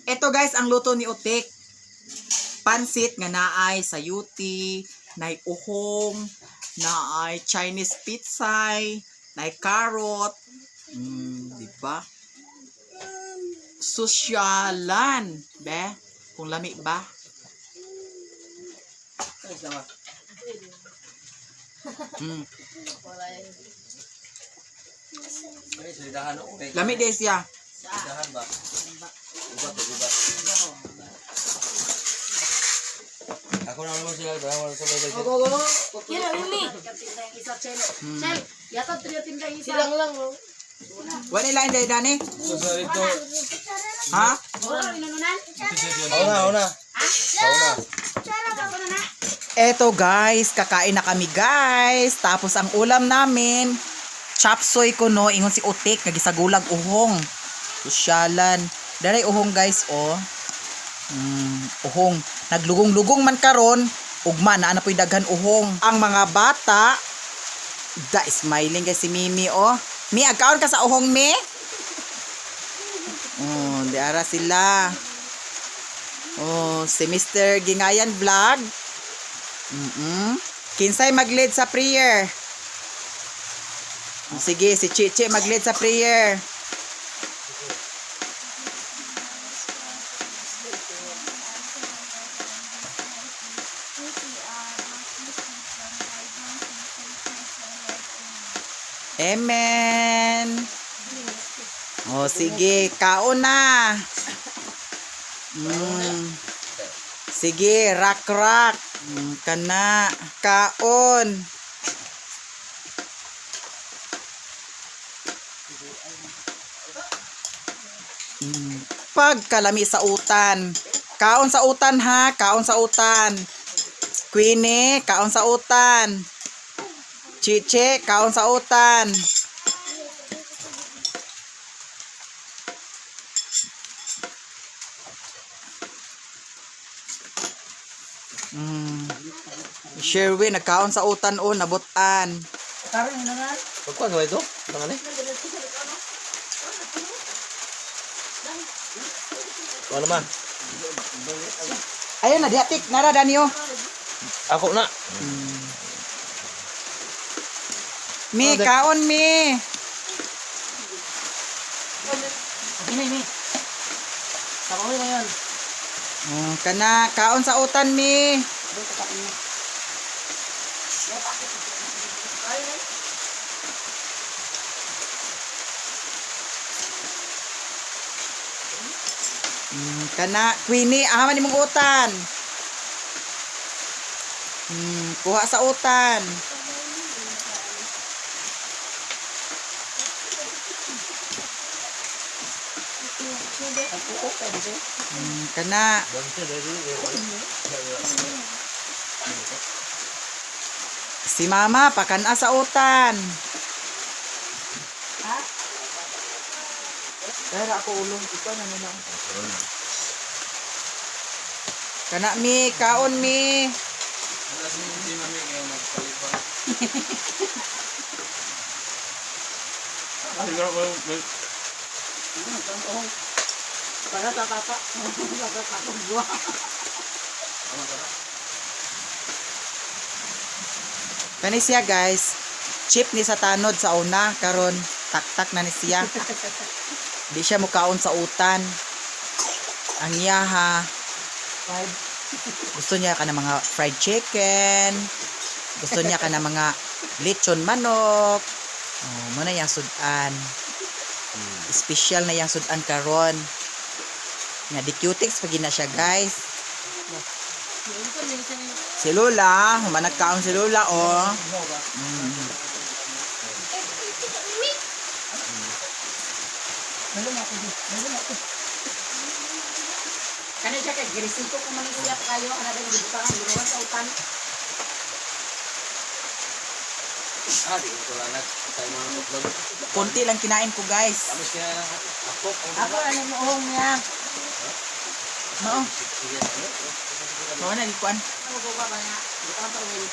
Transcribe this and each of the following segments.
Ito guys, ang luto ni Utik. Pansit nga naay sayuti, naay uhong, naay Chinese pitsay, naay carrot. Di ba? Sosyalan, be? Kung lami ba? Lami din siya. Dahan ba? Ubat. Ako na naman sila, bawal sa mga Go. Kira ini. Isa Chel. Yata trio tinda isa. Silang lang oh. Wala nila hindi dani? So ito. Ha? Ora inununan? Una. Eto guys, kakain na kami guys. Tapos ang ulam namin, chop suey kuno, ingon si Utik, nagisagulag uhong. Sosyalan. Daray uhong guys, oh. Uhong. Naglugong-lugong man karon, ugma na ana po'y daghan uhong. Ang mga bata, smiling guys si Mimi, oh. Mi, agkaon ka sa uhong, Mi? Oh, diara sila. Oh, si Mr. Gingayan Vlog. Kinsay mag-lead sa prayer? Sige, si Chichi mag-lead sa prayer. Amen. Oh, sige, kaon na. Sige, rak. Kana, kaon. Pagkalami sa utan. Kaon sa utan ha, kaon sa utan. Queenie, kaon sa utan. Chiche, kaon sa utan. Sherwin, nagkaon sa utan o, nabutan. Karon inununan? Pagkuhan ba ito? Tangan eh? Ano naman? Ayun na, dihatik, nara Danyo. Ako na. Mi, kaon mi. Ini. Tapoy na yan. Kana, kaon sa utan mi. Kana, Queenie, ahaman nimong utan. Kuha sa utan. Kana. Si Mama, pakana sa utan. Dara ako ulong ito na nila. Kana mi, kaon mi. Para tatapa. Gua. Kani siya guys, chip ni sa tanod sa una, karon tak na ni siya. Di siya mukaon sa utan. Ang yaha, gusto niya ka ng mga fried chicken, gusto niya ka ng mga lechon manok. Oh, muna yung sudan. Special na yung sudan karon. Nga di cutix pag na siya guys. Si Lola, humanagkaon si Lola, oh. Kani siya kay girisito ko man siya kayo ana din gibutangan ginuwan sa utan. Di ito lang tayo mga kutlog. Konti lang kinain ko guys. Tamis kaya ng ako. Ako ano mo ohong niya. Oo. Oo na, likuan. Ano ko ba niya? Butangan pa uwi.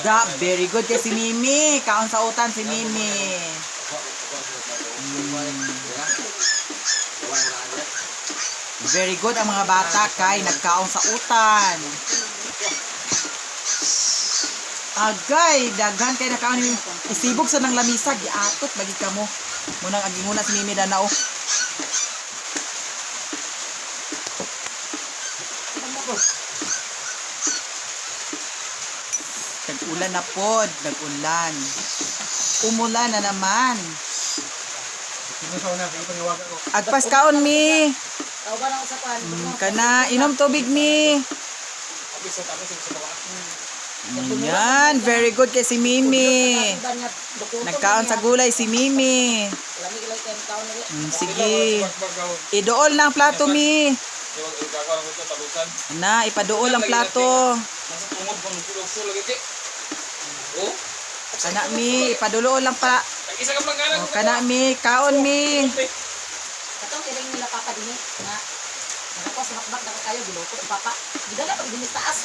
Da, very good kay si Mimi. Kaon sa utan si Mimi. Very good ang mga bata kay nagkaon sa utan. Agay, daghan kay nakaon ni isibog sa nang lamisa giatot bagi kamo. Munang aginguna si Mimi Danao. Nag-ulan na pod, nag-ulan. Umulan na naman. Agpas kaon mi. Tao ba na usapan? Kana inom tubig mi. Yan, very good kay si Mimi. Nagkaon sa gulay si Mimi. Sige. Idool na ang plato mi. Na, ipadool ang plato. Kana mi, ipadulool lang pa. O, kana mi, kaon mi. Katong iring nila papa din nga. Nako sa makbak na kayo giluto si papa. Gidala pag dinis taas.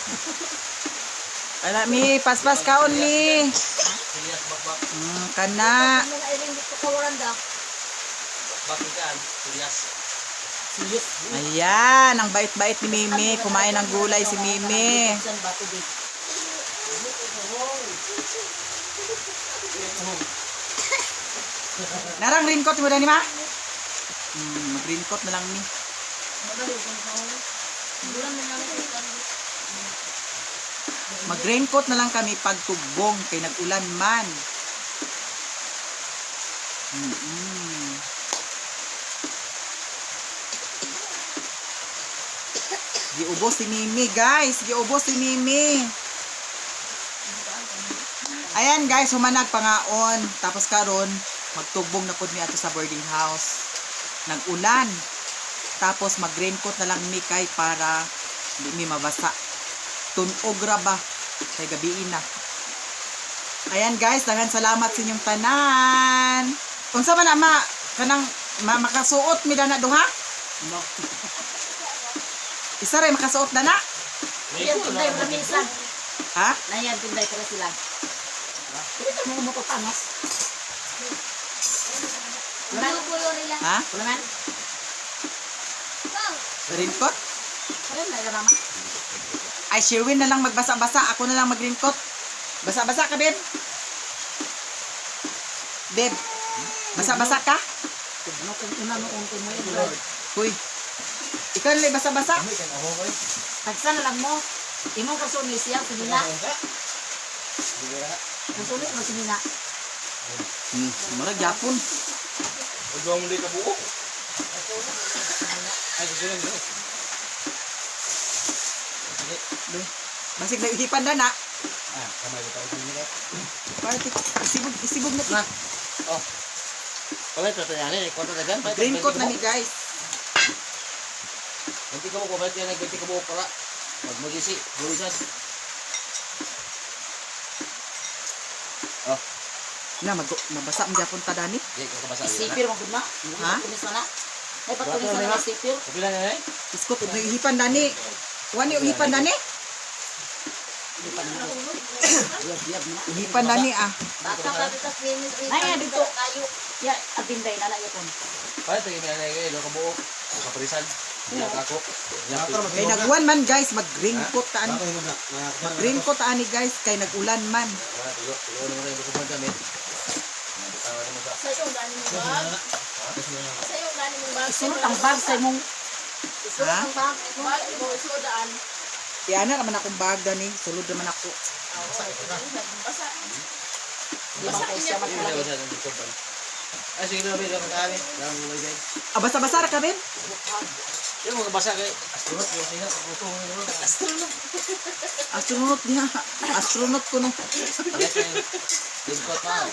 Kana mi, paspas kaon mi. Kana. Mga iring dito ka waranda. Ayan, ang bait-bait ni Mimi. Kumain ng gulay si Mimi. Narang raincoat mo na ni ma? Mag-raincoat na lang ni. Mag-raincoat na lang kami pag tugbong kay nag-ulan man. Giubos si Mimi, guys. Giubos si Mimi. Ayan, guys. Humanag pangaon. Tapos karon magtugbong na pod mi ato sa boarding house. Nag-ulan. Tapos mag-raincoat na lang mi kay para di mi mabasa. Tunog ra ba kay gabiin na. Ayan, guys. Daghan salamat sa inyong tanan. Unsa man ama kanang makasuot mi dana duha? No. Isa rin makasuot na na. Yan tinday mo minsan. Ha? Nayan tinday ko sila. Ito mo mo panas. Ha? Ulangan. Raincoat? Kaya na ira mama. Ay, Sherwin na lang magbasa-basa. Ako na lang mag-raincoat. Basa-basa ka, Beb. Beb, basa-basa ka? Ano kung una mo kung mo yun. Huy. Ikaw nila basa-basa? Tagsa na lang mo. Imong kasuni siya sinina. Kasuni mo sinina. Murag yapon. Huwag mo ka buo. Ay, susunod mo. Masig na ihipan na na. Kamay ko tayo nila. Parang isibog na ti. Oh. Kamay to yan eh. Konto na gan. Raincoat na ni guys. Nanti ka mo kumalit yan. Nanti ka mo pala. Huwag mo gisi. Bulisan. Oh. Na, mabasa ang yapon ta dani. Di ka kabasa. Isipir mo gud na. Ha? Kumis na na. Ay patuloy sa mga isipir. Kapila na eh. Iskot na ihipan dani. Wani yung ihipan dani? Ihipan dani ah. Bata ka dito sa klinis. Ay, dito kayo. Ya, abinday na lang yun. Pala tayo na eh. Ilo ka buo. Kaparisan. Iyak ako. Kay nagwan man guys, mag-raincoat ta ani. Mag-raincoat ta ani guys kay nagulan man. Tulo naman tayo dokumen kami. Sa yung gani mong bag. Sa yung gani mong bag. Isulot ang bag sa imong. Isulot ang bag. Bag mo isulodaan. Kaya na naman akong bag dani, sulod naman ako. Basa. Di ba kayo siya magkalagay? Ay, sige na, Bel. Kami. Lang mo guys. Ah, basa-basa ra ka Ben? Yung mga basa kay astronaut yung singa. Astronaut. Astronaut niya. Astronaut ko no. Yes, Discord pa.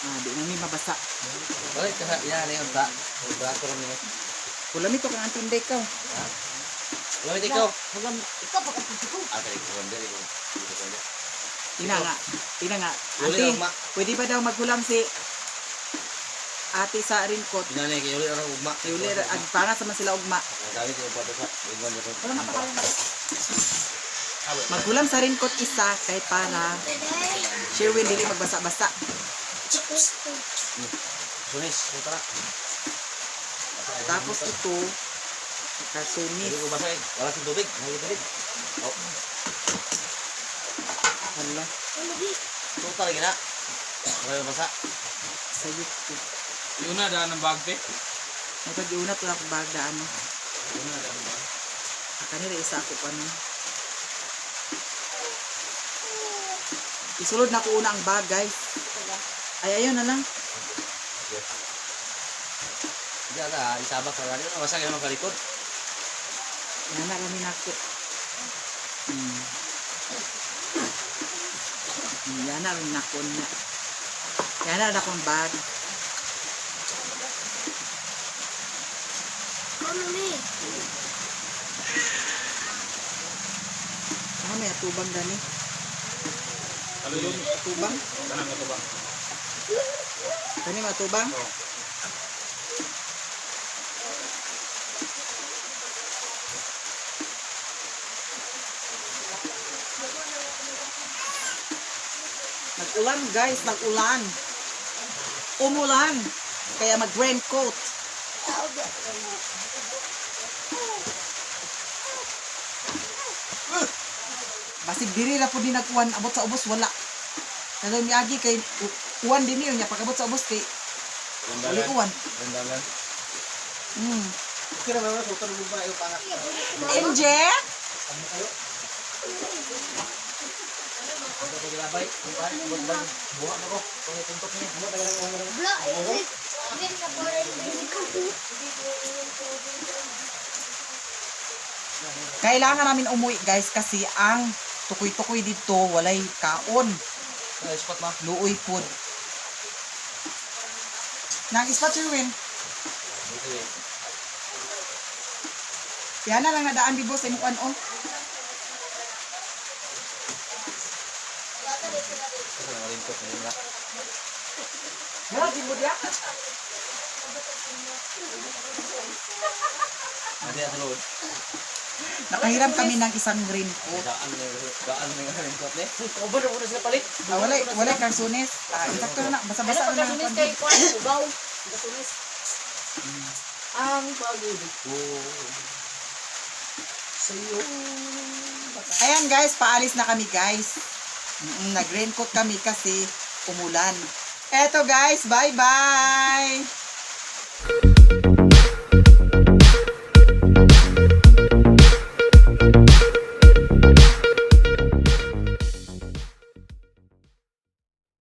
Ah, di na ni mabasa. Balik ka yan na yung ta. Brato rin niya. Kulam ito kang antinday ka. Lamit ikaw. Ikaw pa kapit ko. Ate, kundi ko. Ina nga. Ina nga. Uli Ate, lang, ma. pwede ba daw magkulam si ate sa raincoat? Pinanay kay uli orang ugma. Yuli, ag para sa man sila ugma. Gamit yung bata sa. Lingwan niya ko. Wala mapakalan. Magkulam sa raincoat isa kay para Sherwin, dili magbasa-basa. Sunis, ito na. Tapos ito, Hindi kasunis. ko basahin. Wala sa tubig. Hindi tubig. Oh, Hala, ito talaga na. Wala yung basa. sayot ko. Yun na, daan ng bagte. May pag-iunat wala akong bagda ano. Yun na, daan ng bagte. Kanila isa ako pa ano. Isulod na ko una ang bag, guys. Ay, ayun na lang. Hindi ala, isabak ka rin. Masakit naman kalikod. Yan na kami nako. Yan na rin nako na. Yan na akong bag. Ah, may atubang gani. Ano yun? Atubang? Kanang ito ba? Kani matubang? Oo. Nag-ulan guys, nag-ulan. Umulan. Kaya mag-raincoat. Basig diri ra po din nag-uwan, abot sa ubos wala. Nalay miagi kay uwan din niyo nya pag-abot sa ubos kay wala uwan. Gandalan. Kira ba sa utang ba yung panak? MJ? Ano ko gilabay? Buha na ko. Kung ituntok niya. Ano tayo lang Bla, din na po rin. Kailangan namin umuwi guys kasi ang tukoy-tukoy dito walay kaon. Ay, spot ma. Luoy pod. Nang ispat Sherwin. Dito eh. Yan na lang nadaan di boss imuan oh. Ito na malingkot na yun. Wala di mo dia. Hindi na tulod. Nakahiram kami ng isang raincoat. Daan na yung malingkot eh. Ubar na sila palit. Wala karsunes. Insakto na basa-basa na lang. Kasunis kay Kwan, ugaw. Kasunis. Ang pag-ibig ko sa'yo. Ayan guys, paalis na kami guys. Nag-raincoat kami kasi umulan. Eto guys, bye-bye!